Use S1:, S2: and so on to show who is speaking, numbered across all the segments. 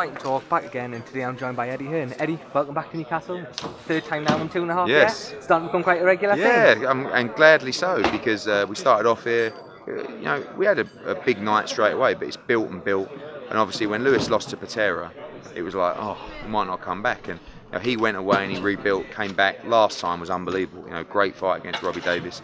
S1: Fighting Talk back again, and today I'm joined by Eddie Hearn. Eddie, welcome back to Newcastle. It's the third time now in 2.5
S2: Yes.
S1: years. Starting to become quite a regular thing.
S2: Yeah, and gladly so, because we started off here. You know, we had a big night straight away, but it's built and built. And obviously, when Lewis lost to Patera, it was like, oh, he might not come back. And you know, he went away and he rebuilt, came back. Last time was unbelievable. You know, great fight against Robbie Davis.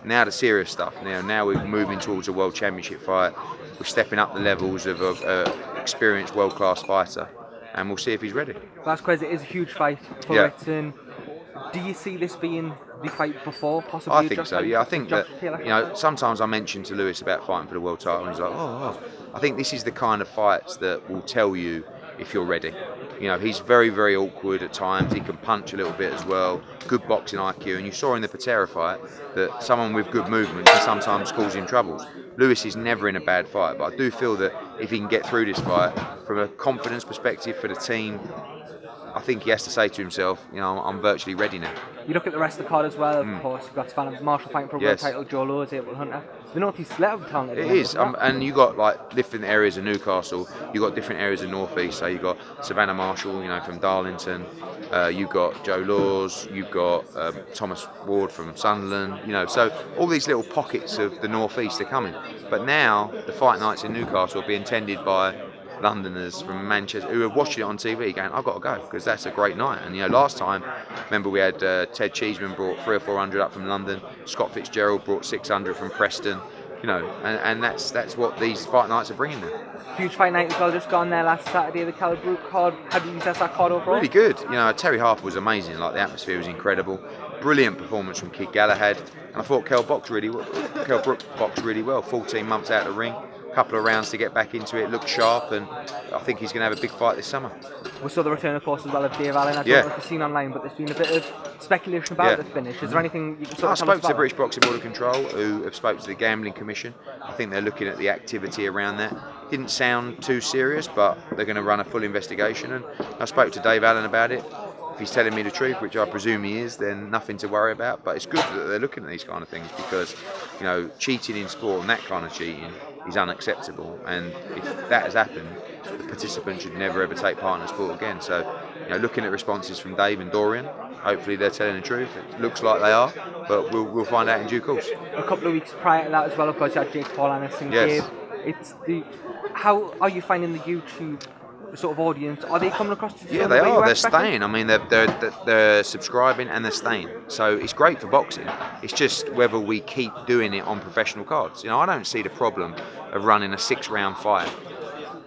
S2: Now the serious stuff. Now we're moving towards a World Championship fight. We're stepping up the levels of an experienced world-class fighter, and we'll see if he's ready.
S1: Vazquez, it is a huge fight for Ritson. Do you see this being the fight before, possibly?
S2: I think so. Yeah, I think that sometimes I mention to Lewis about fighting for the world title, and he's like, oh. I think this is the kind of fights that will tell you if you're ready. You know, he's very, very awkward at times. He can punch a little bit as well. Good boxing IQ, and you saw in the Patera fight that someone with good movement can sometimes cause him troubles. Lewis is never in a bad fight, but I do feel that if he can get through this fight, from a confidence perspective for the team, I think he has to say to himself, you know, I'm virtually ready now.
S1: You look at the rest of the card as well, of course. You've got Savannah Marshall fighting for a world title, Joe Lowes, April Hunter. The North East level talented.
S2: It is, and you got like different areas of Newcastle. You got different areas of North East. So you got Savannah Marshall, you know, from Darlington. You got Joe Lawes. You've got Thomas Ward from Sunderland. You know, so all these little pockets of the North East are coming. But now the fight nights in Newcastle will be attended by Londoners from Manchester who are watching it on TV going, I've got to go because that's a great night. And you know, last time, remember we had Ted Cheeseman brought 300 or 400 up from London, Scott Fitzgerald brought 600 from Preston, you know, and that's what these fight nights are bringing them.
S1: Huge fight night as well, just gone there last Saturday, the Calbrook card. How do you assess that card overall?
S2: Really good. You know, Terry Harper was amazing, like the atmosphere was incredible. Brilliant performance from Kid Galahad, and I thought Kell boxed really well. 14 months out of the ring. Couple of rounds to get back into it, looked sharp, and I think he's going to have a big fight this summer.
S1: We saw the return, of course, as well of Dave Allen. I don't know if you've seen online, but there's been a bit of speculation about the finish. Is there anything you can sort of
S2: I spoke to the British Boxing Board of Control, who have spoke to the Gambling Commission. I think they're looking at the activity around that. Didn't sound too serious, but they're going to run a full investigation, and I spoke to Dave Allen about it. If he's telling me the truth, which I presume he is, then nothing to worry about. But it's good that they're looking at these kind of things because, you know, cheating in sport and that kind of cheating is unacceptable. And if that has happened, the participant should never ever take part in a sport again. So, you know, looking at responses from Dave and Dorian, hopefully they're telling the truth. It looks like they are, but we'll find out in due course.
S1: A couple of weeks prior to that as well, of course, you had Jake Paul and Gabe. How are you finding the YouTube sort of audience? Are they coming across to
S2: they are. They're staying. I mean, they're subscribing and they're staying. So it's great for boxing. It's just whether we keep doing it on professional cards. You know, I don't see the problem of running a 6-round fight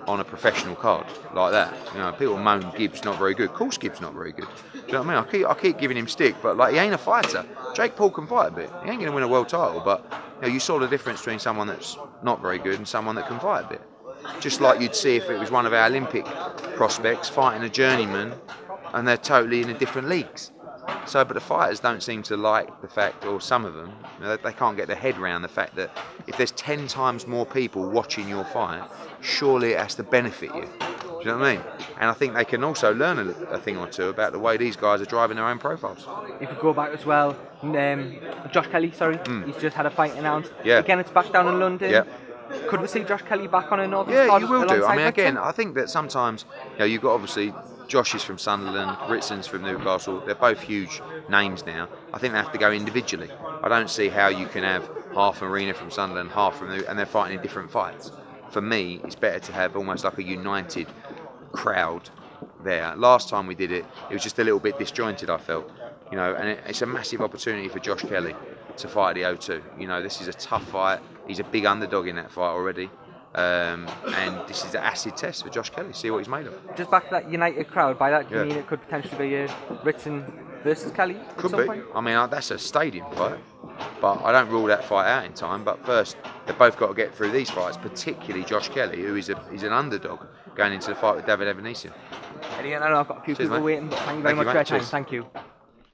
S2: on a professional card like that. You know, people moan Gibbs not very good. Of course, Gibbs not very good. Do you know what I mean? I keep giving him stick, but like he ain't a fighter. Jake Paul can fight a bit. He ain't going to win a world title, but you know, you saw the difference between someone that's not very good and someone that can fight a bit. Just like you'd see if it was one of our Olympic prospects fighting a journeyman and they're totally in different leagues. So, but the fighters don't seem to like the fact, or some of them, you know, they can't get their head around the fact that if there's 10 times more people watching your fight, surely it has to benefit you. Do you know what I mean? And I think they can also learn a thing or two about the way these guys are driving their own profiles.
S1: If we go back as well, Josh Kelly, he's just had a fight announced.
S2: Yeah.
S1: Again, it's back down in London.
S2: Yeah.
S1: Could we see Josh Kelly back on a North East card?
S2: Yeah, you will do. I mean,
S1: Ritson?
S2: again, I think that sometimes, you know, you've got obviously Josh is from Sunderland, Ritson's from Newcastle. They're both huge names now. I think they have to go individually. I don't see how you can have half arena from Sunderland, half from and they're fighting in different fights. For me, it's better to have almost like a united crowd there. Last time we did it, it was just a little bit disjointed, I felt. You know, and it's a massive opportunity for Josh Kelly to fight at the O2. You know, this is a tough fight. He's a big underdog in that fight already. And this is an acid test for Josh Kelly, see what he's made of.
S1: Just back to that united crowd, by that do you mean it could potentially be a Ritson versus Kelly?
S2: Could be. Point? I mean, that's a stadium fight, but I don't rule that fight out in time. But first, they've both got to get through these fights, particularly Josh Kelly, who is an underdog going into the fight with David Evanesian.
S1: Eddie, I know I've got a few people waiting, but thank you very much for your time. Thank you.